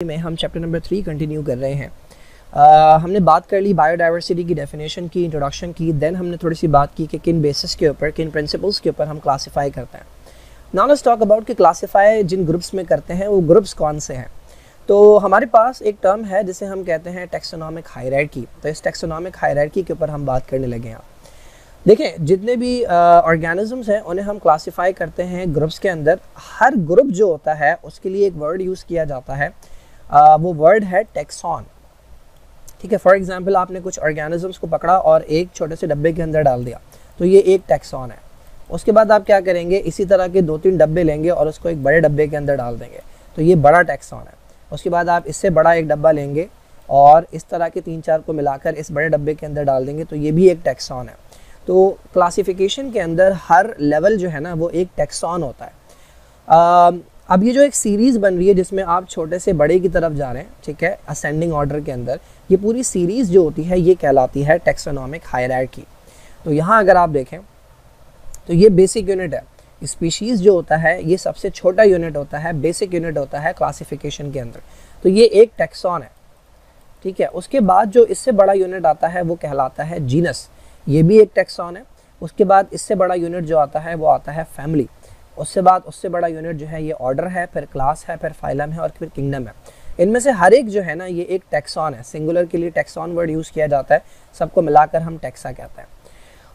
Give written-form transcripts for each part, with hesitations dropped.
में हम chapter number 3 continue कर रहे हैं। हमने बात कर ली बायोडाइवर्सिटी की डेफिनेशन की, इंट्रोडक्शन की, देन हमने थोड़ी सी बात की कि किन बेसिस के ऊपर, किन प्रिंसिपल्स के ऊपर हम क्लासीफाई करते हैं। नाउ लेट्स टॉक अबाउट कि क्लासीफाई जिन ग्रुप्स में करते हैं वो ग्रुप्स कौन से हैं। तो हमारे पास एक टर्म है जिसे हम कहते हैं टेक्सोनॉमिक हायरार्की। तो इस टेक्सोनॉमिक हायरार्की के ऊपर हम बात करने लगे हैं। देखें, जितने भी ऑर्गेनिजम्स हैं उन्हें हम क्लासीफाई करते हैं ग्रुप्स के अंदर। हर ग्रुप जो होता है उसके लिए एक वर्ड यूज़ किया जाता है, वो वर्ड है टेक्सॉन। ठीक है, फॉर एग्जांपल आपने कुछ ऑर्गेनिजम्स को पकड़ा और एक छोटे से डब्बे के अंदर डाल दिया, तो ये एक टेक्सॉन है। उसके बाद आप क्या करेंगे, इसी तरह के 2-3 डब्बे लेंगे और उसको एक बड़े डब्बे के अंदर डाल देंगे, तो ये बड़ा टेक्सॉन है। उसके बाद आप इससे बड़ा एक डब्बा लेंगे और इस तरह के 3-4 को मिलाकर इस बड़े डब्बे के अंदर डाल देंगे, तो ये भी एक टेक्सॉन है। तो क्लासिफिकेशन के अंदर हर लेवल जो है ना वो एक टेक्सॉन होता है। अब ये जो एक सीरीज़ बन रही है जिसमें आप छोटे से बड़े की तरफ जा रहे हैं, ठीक है, असेंडिंग ऑर्डर के अंदर, ये पूरी सीरीज़ जो होती है ये कहलाती है टेक्सोनॉमिक हायरार्की। तो यहाँ अगर आप देखें तो ये बेसिक यूनिट है। स्पीशीज़ जो होता है ये सबसे छोटा यूनिट होता है, बेसिक यूनिट होता है क्लासिफिकेशन के अंदर। तो ये एक टेक्सॉन है, ठीक है। उसके बाद जो इससे बड़ा यूनिट आता है वो कहलाता है जीनस, ये भी एक टेक्सॉन है। उसके बाद इससे बड़ा यूनिट जो आता है वो आता है फैमिली। उससे बाद उससे बड़ा यूनिट जो है ये ऑर्डर है, फिर क्लास है, फिर फाइलम है और फिर किंगडम है। इनमें से हर एक जो है ना ये एक टेक्सॉन है। सिंगुलर के लिए टेक्सॉन वर्ड यूज़ किया जाता है, सबको मिलाकर हम टेक्सा कहते हैं।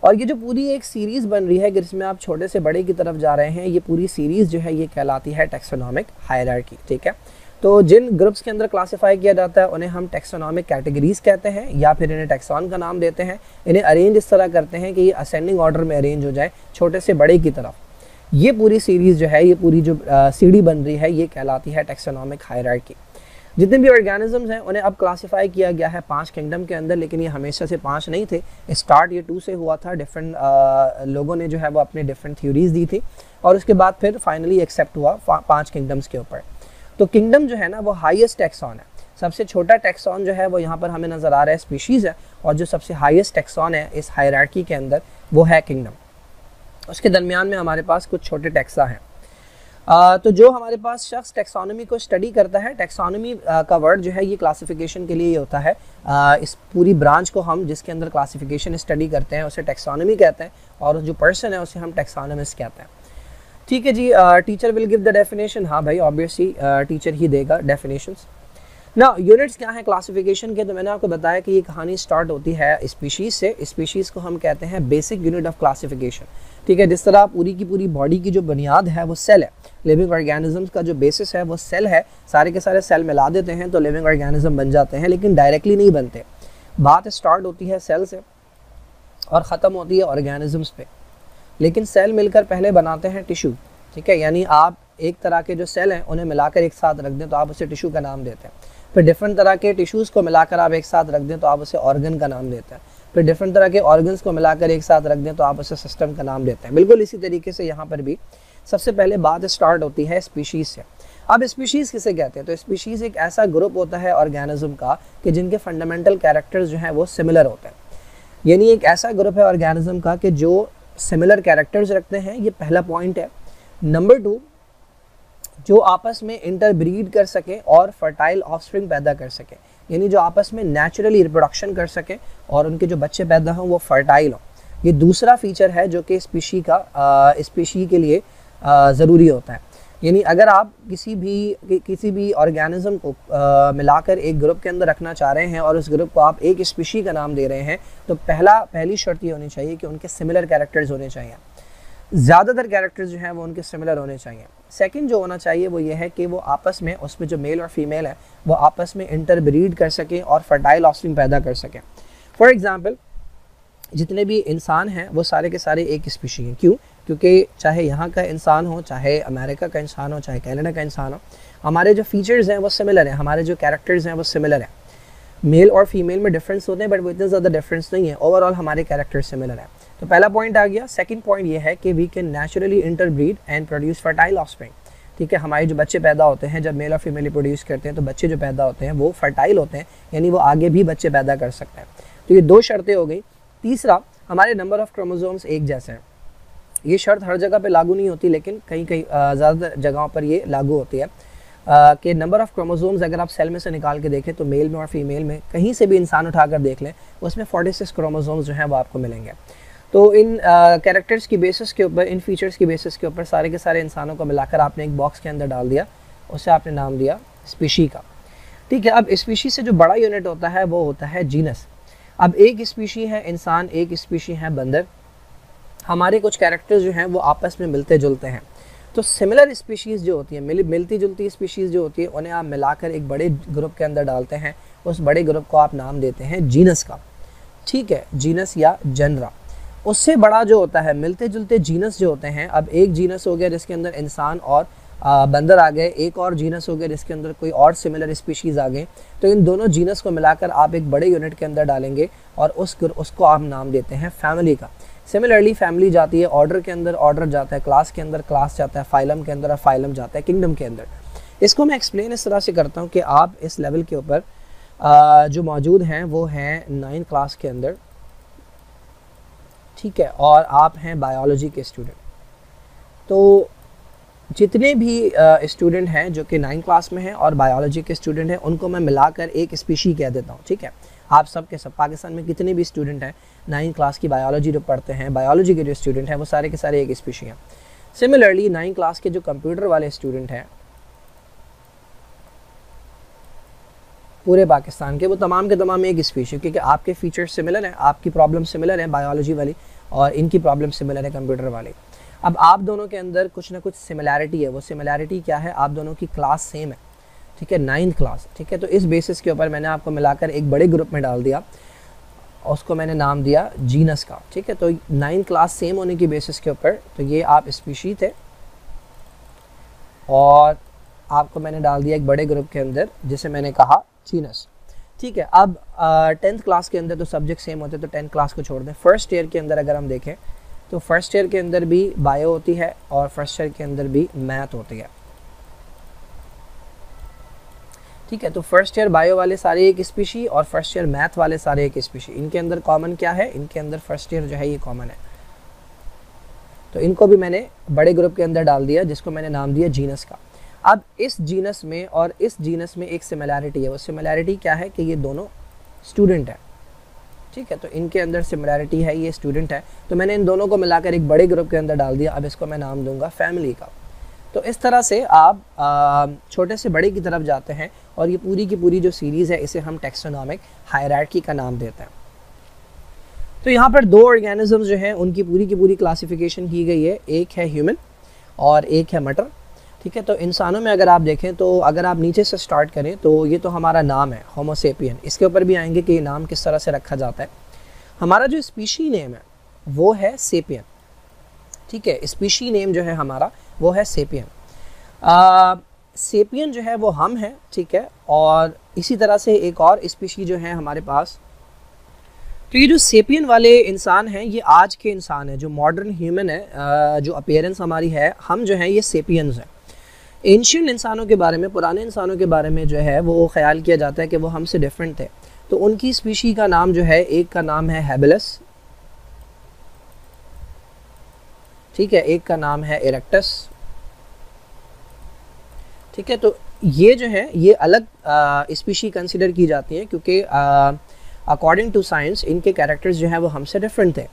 और ये जो पूरी एक सीरीज़ बन रही है जिसमें आप छोटे से बड़े की तरफ जा रहे हैं, ये पूरी सीरीज़ जो है ये कहलाती है टेक्सोनॉमिक हायरार्की, ठीक है। तो जिन ग्रुप्स के अंदर क्लासीफाई किया जाता है उन्हें हम टेक्सोनॉमिक कैटेगरीज कहते हैं या फिर इन्हें टेक्सॉन का नाम देते हैं। इन्हें अरेंज इस तरह करते हैं कि ये असेंडिंग ऑर्डर में अरेंज हो जाए, छोटे से बड़े की तरफ। ये पूरी सीरीज़ जो है, ये पूरी जो सीढ़ी बन रही है ये कहलाती है टेक्सोनॉमिक हायरार्की। जितने भी ऑर्गेनिजम्स हैं उन्हें अब क्लासीफाई किया गया है 5 किंगडम के अंदर, लेकिन ये हमेशा से 5 नहीं थे। स्टार्ट ये 2 से हुआ था। डिफरेंट लोगों ने जो है वो अपने डिफरेंट थ्योरीज दी थी और उसके बाद फिर फाइनली एक्सेप्ट हुआ 5 किंगडम्स के ऊपर। तो किंगडम जो है ना वो हाईएस्ट टेक्सॉन है। सबसे छोटा टेक्सॉन जो है वो यहाँ पर हमें नज़र आ रहा है स्पीशीज़ है, और जो सबसे हाईएस्ट टेक्सॉन है इस हायरार्की के अंदर वो है किंगडम। उसके दरमियान में हमारे पास कुछ छोटे टेक्सा हैं। तो जो हमारे पास शख्स टेक्सोनॉमी को स्टडी करता है, टेक्सोनॉमी का वर्ड जो है ये क्लासिफिकेशन के लिए ही होता है। इस पूरी ब्रांच को हम जिसके अंदर क्लासिफिकेशन स्टडी करते हैं उसे टेक्सोनॉमी कहते हैं, और जो पर्सन है उसे हम टेक्सोनॉमिस्ट कहते हैं, ठीक है जी। Teacher will give the definition. हाँ भाई, ऑब्वियसली टीचर ही देगा डेफिनेशंस। ना यूनिट्स क्या है क्लासिफिकेशन के, तो मैंने आपको बताया कि ये कहानी स्टार्ट होती है स्पीशीज़ से। स्पीशीज़ को हम कहते हैं बेसिक यूनिट ऑफ क्लासिफिकेशन, ठीक है। जिस तरह पूरी की पूरी बॉडी की जो बुनियाद है वो सेल है, लिविंग ऑर्गेनिजम्स का जो बेसिस है वो सेल है। सारे के सारे सेल मिला देते हैं तो लिविंग ऑर्गेनिज्म बन जाते हैं, लेकिन डायरेक्टली नहीं बनते। बात स्टार्ट होती है सेल से और ख़त्म होती है ऑर्गेनिजम्स पे। लेकिन सेल मिलकर पहले बनाते हैं टिश्यू, ठीक है। यानी आप एक तरह के जो सेल हैं उन्हें मिलाकर एक साथ रख दें तो आप उसे टिश्यू का नाम देते हैं। फिर डिफरेंट तरह के टिश्यूज़ को मिलाकर आप एक साथ रख दें तो आप उसे ऑर्गन का नाम देते हैं। फिर डिफरेंट तरह के ऑर्गन्स को मिलाकर एक साथ रख दें तो आप उसे सिस्टम का नाम देते हैं। बिल्कुल इसी तरीके से यहाँ पर भी सबसे पहले बात स्टार्ट होती है स्पीशीज़ से। अब स्पीशीज़ किसे कहते हैं, तो स्पीशीज़ एक ऐसा ग्रुप होता है ऑर्गेनिज्म का कि जिनके फंडामेंटल कैरेक्टर्स जो हैं वो सिमिलर होते हैं। यानी एक ऐसा ग्रुप है ऑर्गेनिज्म का कि जो सिमिलर कैरेक्टर्स रखते हैं, ये पहला पॉइंट है। नंबर 2, जो आपस में इंटरब्रीड कर सकें और फर्टाइल ऑफस्प्रिंग पैदा कर सकें, यानी जो आपस में नेचुरली रिप्रोडक्शन कर सकें और उनके जो बच्चे पैदा हों वो फर्टाइल हों। ये दूसरा फीचर है जो कि स्पीशी के लिए ज़रूरी होता है। यानी अगर आप किसी भी ऑर्गेनिज्म को मिलाकर एक ग्रुप के अंदर रखना चाह रहे हैं और उस ग्रुप को आप एक स्पीशी का नाम दे रहे हैं, तो पहली शर्त ये होनी चाहिए कि उनके सिमिलर कैरेक्टर्स होने चाहिए। ज़्यादातर कैरेक्टर्स जो हैं वो उनके सिमिलर होने चाहिए। सेकंड जो होना चाहिए वो ये है कि वो आपस में, उसमें जो मेल और फीमेल है वो आपस में इंटरब्रीड कर सकें और फर्टाइल ऑफस्प्रिंग पैदा कर सकें। फॉर एग्जांपल, जितने भी इंसान हैं वो सारे के सारे एक स्पीशी हैं। क्यों? क्योंकि चाहे यहाँ का इंसान हो, चाहे अमेरिका का इंसान हो, चाहे कनाडा का इंसान हो, हमारे जो फीचर्स हैं वो सिमिलर हैं, हमारे जो कैरेक्टर्स हैं वो सिमिलर हैं। मेल और फीमेल में डिफरेंस होते हैं बट वो इतने ज़्यादा डिफरेंस नहीं है। ओवरऑल हमारे कैरेक्टर सिमिलर है। तो पहला पॉइंट आ गया। सेकंड पॉइंट ये है कि we can naturally interbreed and produce fertile offspring, ठीक है। हमारे जो बच्चे पैदा होते हैं, जब मेल और फीमेल प्रोड्यूस करते हैं तो बच्चे जो पैदा होते हैं वो फर्टाइल होते हैं, यानी वो आगे भी बच्चे पैदा कर सकते हैं। तो ये 2 शर्तें हो गई। तीसरा, हमारे नंबर ऑफ क्रोमोसोम्स एक जैसे हैं। ये शर्त हर जगह पे लागू नहीं होती, लेकिन कहीं ज़्यादातर जगहों पर ये लागू होती है। के नंबर ऑफ़ क्रोमोसोम्स अगर आप सेल में से निकाल के देखें तो मेल में और फीमेल में कहीं से भी इंसान उठाकर देख लें, उसमें 46 क्रोमोसोम्स जो हैं वो आपको मिलेंगे। तो इन कैरेक्टर्स की बेसिस के ऊपर, इन फीचर्स की बेसिस के ऊपर सारे के सारे इंसानों को मिलाकर आपने एक बॉक्स के अंदर डाल दिया, उसे आपने नाम दिया स्पीशी का। ठीक है, अब स्पीशी से जो बड़ा यूनिट होता है वो होता है जीनस। अब एक स्पीशी है इंसान, एक स्पीशी है बंदर, हमारे कुछ कैरेक्टर्स जो हैं वो आपस में मिलते जुलते हैं। तो सिमिलर स्पीशीज़ जो होती हैं, मिलती जुलती स्पीशीज़ जो होती है, उन्हें आप मिलाकर एक बड़े ग्रुप के अंदर डालते हैं, उस बड़े ग्रुप को आप नाम देते हैं जीनस का। ठीक है, जीनस या जनरा। उससे बड़ा जो होता है मिलते जुलते जीनस जो होते हैं, अब एक जीनस हो गया जिसके अंदर इंसान और बंदर आ गए, एक और जीनस हो गया जिसके अंदर कोई और सिमिलर स्पीशीज़ आ गए, तो इन दोनों जीनस को मिलाकर आप एक बड़े यूनिट के अंदर डालेंगे और उसको आप नाम देते हैं फैमिली का। सिमिलरली फैमिली जाती है ऑर्डर के अंदर, ऑर्डर जाता है क्लास के अंदर, क्लास जाता है फाइलम के अंदर और फाइलम जाता है किंगडम के अंदर। इसको मैं एक्सप्लेन इस तरह से करता हूँ कि आप इस लेवल के ऊपर जो मौजूद हैं वो हैं 9th क्लास के अंदर, ठीक है, और आप हैं बायोलॉजी के स्टूडेंट। तो जितने भी स्टूडेंट हैं जो कि 9th क्लास में हैं और बायोलॉजी के स्टूडेंट हैं, उनको मैं मिलाकर एक स्पीशी कह देता हूँ। ठीक है, आप सब के सब पाकिस्तान में कितने भी स्टूडेंट हैं 9th क्लास की बायोलॉजी जो पढ़ते हैं, बायोलॉजी के जो स्टूडेंट हैं, वो सारे के सारे एक स्पीशी हैं। सिमिलरली 9th क्लास के जो कंप्यूटर वाले स्टूडेंट हैं पूरे पाकिस्तान के, वो तमाम के तमाम एक स्पीशी, क्योंकि आपके फीचर्स सिमिलर हैं, आपकी प्रॉब्लम सिमिलर है बायोलॉजी वाली और इनकी प्रॉब्लम सिमिलर है कंप्यूटर वाली। अब आप दोनों के अंदर कुछ ना कुछ सिमिलैरिटी है, वो सिमिलैरिटी क्या है, आप दोनों की क्लास सेम है। ठीक है, 9th क्लास। ठीक है, तो इस बेसिस के ऊपर मैंने आपको मिलाकर एक बड़े ग्रुप में डाल दिया, उसको मैंने नाम दिया जीनस का। ठीक है, तो 9th क्लास सेम होने की बेसिस के ऊपर तो ये आप स्पीशी थे और आपको मैंने डाल दिया एक बड़े ग्रुप के अंदर जिसे मैंने कहा जीनस। ठीक है, अब 10th क्लास के अंदर तो सब्जेक्ट सेम होते हैं, तो 10th क्लास को छोड़ दें। फर्स्ट ईयर के अंदर अगर हम देखें तो फर्स्ट ईयर के अंदर भी बायो होती है और फर्स्ट ईयर के अंदर भी मैथ होती है। ठीक है, तो फर्स्ट ईयर बायो वाले सारे एक स्पीशी और फर्स्ट ईयर मैथ वाले सारे एक स्पीशी। इनके अंदर कॉमन क्या है, इनके अंदर फर्स्ट ईयर जो है ये कॉमन है, तो इनको भी मैंने बड़े ग्रुप के अंदर डाल दिया जिसको मैंने नाम दिया जीनस का। अब इस जीनस में और इस जीनस में एक सिमिलैरिटी है, वो सिमिलैरिटी क्या है कि ये दोनों स्टूडेंट है। ठीक है, तो इनके अंदर सिमिलैरिटी है, ये स्टूडेंट है, तो मैंने इन दोनों को मिलाकर एक बड़े ग्रुप के अंदर डाल दिया। अब इसको मैं नाम दूंगा फैमिली का। तो इस तरह से आप छोटे से बड़े की तरफ जाते हैं और ये पूरी की पूरी जो सीरीज़ है इसे हम टैक्सोनॉमिक हायरार्की का नाम देते हैं। तो यहाँ पर दो ऑर्गेनिज्म जो हैं उनकी पूरी की पूरी क्लासिफिकेशन की गई है, एक है ह्यूमन और एक है मटर। ठीक है, तो इंसानों में अगर आप देखें तो अगर आप नीचे से स्टार्ट करें तो ये तो हमारा नाम है होमो सेपियन, इसके ऊपर भी आएंगे कि ये नाम किस तरह से रखा जाता है। हमारा जो स्पीशी नेम है वो है सेपियन। ठीक है, स्पीशी नेम जो है हमारा वो है सेपियन। सेपियन जो है वो हम हैं। ठीक है, और इसी तरह से एक और स्पीशी जो है हमारे पास, तो ये जो सेपियन वाले इंसान हैं ये आज के इंसान है, जो मॉडर्न ह्यूमन है, जो अपीयरेंस हमारी है, हम जो हैं ये सेपियंस हैं। एंशिएंट इंसानों के बारे में, पुराने इंसानों के बारे में जो है वो ख्याल किया जाता है कि वो हमसे डिफरेंट थे, तो उनकी स्पीशी का नाम जो है, एक का नाम है हैबिलस, ठीक है, एक का नाम है इरेक्टस। ठीक है, तो ये जो है ये अलग स्पीशी कंसिडर की जाती है क्योंकि अकॉर्डिंग टू साइंस इनके कैरेक्टर्स जो हैं वो हमसे डिफरेंट थे।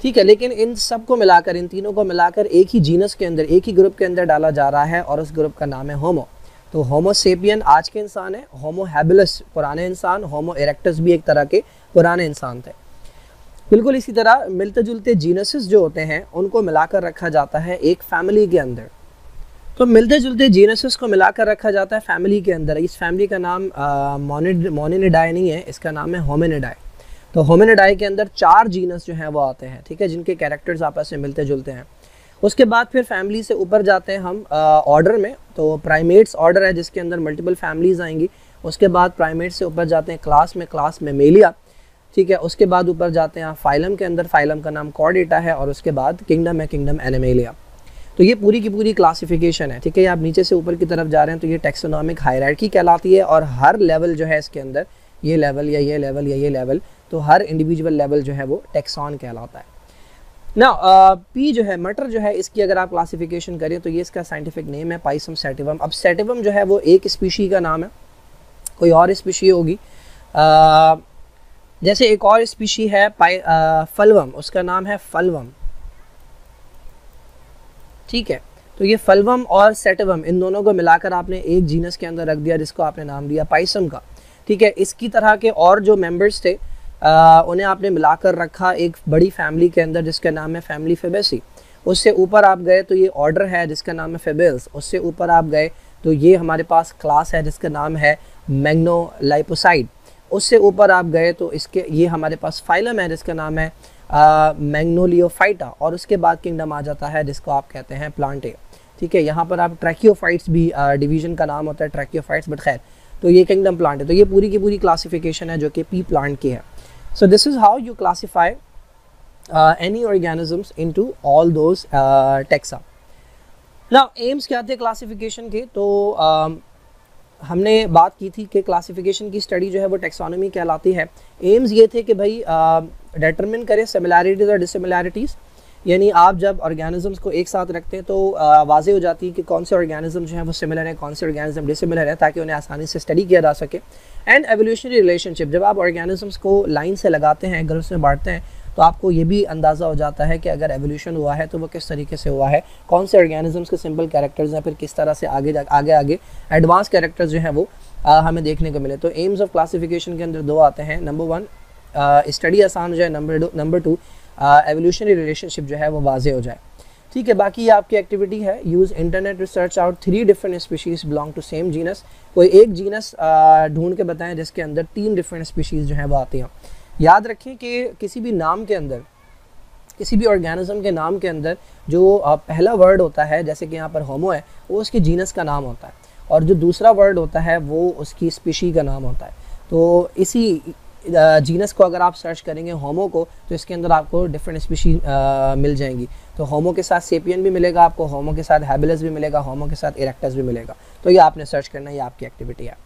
ठीक है, लेकिन इन सब को मिलाकर, इन तीनों को मिलाकर एक ही जीनस के अंदर, एक ही ग्रुप के अंदर डाला जा रहा है और उस ग्रुप का नाम है होमो। तो होमो सेपियन आज के इंसान है, होमो हैबिलस पुराने इंसान, होमो इरेक्टस भी एक तरह के पुराने इंसान थे। बिल्कुल इसी तरह मिलते जुलते जीनसेस जो होते हैं उनको मिलाकर रखा जाता है एक फैमिली के अंदर। तो मिलते जुलते जीनसेस को मिलाकर रखा जाता है फैमिली के अंदर। इस फैमिली का नाम मोनिनिडाई नहीं है, इसका नाम है होमिनिडाई। तो होमिनिडाई के अंदर 4 जीनस जो हैं वो आते हैं, ठीक है, जिनके कैरेक्टर्स आपस में मिलते जुलते हैं। उसके बाद फिर फैमिली से ऊपर जाते हैं हम ऑर्डर में, तो प्राइमेट्स ऑर्डर है जिसके अंदर मल्टीपल फैमिलीज आएंगी। उसके बाद प्राइमेट से ऊपर जाते हैं क्लास में मेलिया, ठीक है। उसके बाद ऊपर जाते हैं फाइलम के अंदर, फाइलम का नाम कॉर्डेटा है, और उसके बाद किंगडम है, किंगडम एनिमेलिया। तो ये पूरी की पूरी क्लासिफिकेशन है, ठीक है। आप नीचे से ऊपर की तरफ जा रहे हैं तो ये टैक्सोनॉमिक हायरार्की कहलाती है, और हर लेवल जो है इसके अंदर, ये लेवल या ये लेवल या ये लेवल, तो हर इंडिविजुअल लेवल जो है वो टैक्सॉन कहलाता है। ना पी जो है मटर जो है, इसकी अगर आप क्लासिफिकेशन करें तो ये इसका साइंटिफिक नेम है पाइसम सेटिवम। अब सेटिवम जो है वो एक स्पीशी का नाम है, कोई और स्पीशी होगी। जैसे एक और स्पीशी है फलवम, उसका नाम है फलवम, ठीक है। तो ये फलवम और सेटिवम इन दोनों को मिलाकर आपने एक जीनस के अंदर रख दिया जिसको आपने नाम दिया पाइसम का, ठीक है। इसकी तरह के और जो मेंबर्स थे उन्हें आपने मिलाकर रखा एक बड़ी फैमिली के अंदर जिसका नाम है फैमिली फेबेसी। उससे ऊपर आप गए तो ये ऑर्डर है जिसका नाम है फेबेल्स। उससे ऊपर आप गए तो ये हमारे पास क्लास है जिसका नाम है मैग्नोलाइपोसाइड। उससे ऊपर आप गए तो इसके ये हमारे पास फाइलम है जिसका नाम है मैग्नोलियोफाइटा। और उसके बाद किंगडम आ जाता है जिसको आप कहते हैं प्लांटे, ठीक है। यहाँ पर आप ट्रैकियोफाइट्स भी डिवीजन का नाम होता है ट्रैकियोफाइट्स, बट खैर तो ये किंगडम प्लांट है। तो ये पूरी की पूरी क्लासिफिकेशन है जो कि पी प्लांट की है। So this is how you classify any organisms into all those taxa. Now AIIMS क्या थे क्लासिफिकेशन के? तो हमने बात की थी कि क्लासिफिकेशन की स्टडी जो है वो टेक्सोनॉमी कहलाती है। एम्स ये थे कि भाई डिटरमिन करें सिमिलैरिटीज़ और डिसिमिलैरिटीज़, यानी आप जब ऑर्गेनिजम्स को एक साथ रखते हैं तो वाज़े हो जाती है कि कौन से ऑर्गेनिज्म जो है वो सिमिलर है, कौन से ऑर्गेनिज्म डिसिमिलर है, ताकि उन्हें आसानी से स्टडी किया जा सके। एंड एवोल्यूशनरी रिलेशनशिप, जब आप ऑर्गेनिजम्स को लाइन से लगाते हैं, ग्रुप्स में बांटते हैं, तो आपको ये भी अंदाज़ा हो जाता है कि अगर एवोल्यूशन हुआ है तो वो किस तरीके से हुआ है, कौन से ऑर्गेनिजम्स के सिंपल कैरेक्टर्स हैं, फिर किस तरह से आगे एडवांस कैरेक्टर्स जो हैं वो हमें देखने को मिले। तो एम्स ऑफ क्लासिफिकेशन के अंदर दो आते हैं, नंबर 1 स्टडी आसान हो जाए, नंबर 2 एवोल्यूशनरी रिलेशनशिप जो है वो वाजे हो जाए, ठीक है। बाकी आपकी एक्टिविटी है use internet research out 3 different species belong to same genus. कोई एक जीनस ढूंढ के बताएं जिसके अंदर 3 डिफरेंट स्पीशीज़ जो है वो आती हैं। याद रखें कि किसी भी नाम के अंदर, किसी भी ऑर्गेनिज्म के नाम के अंदर जो पहला वर्ड होता है, जैसे कि यहाँ पर होमो है, वो उसके जीनस का नाम होता है, और जो दूसरा वर्ड होता है वो उसकी स्पीशी का नाम होता है। तो इसी जीनस को अगर आप सर्च करेंगे होमो को, तो इसके अंदर आपको डिफरेंट स्पीशी मिल जाएंगी। तो होमो के साथ सेपियन भी मिलेगा आपको, होमो के साथ हैबिलस भी मिलेगा, होमो के साथ इरेक्टस भी मिलेगा। तो ये आपने सर्च करना, ये आपकी एक्टिविटी है।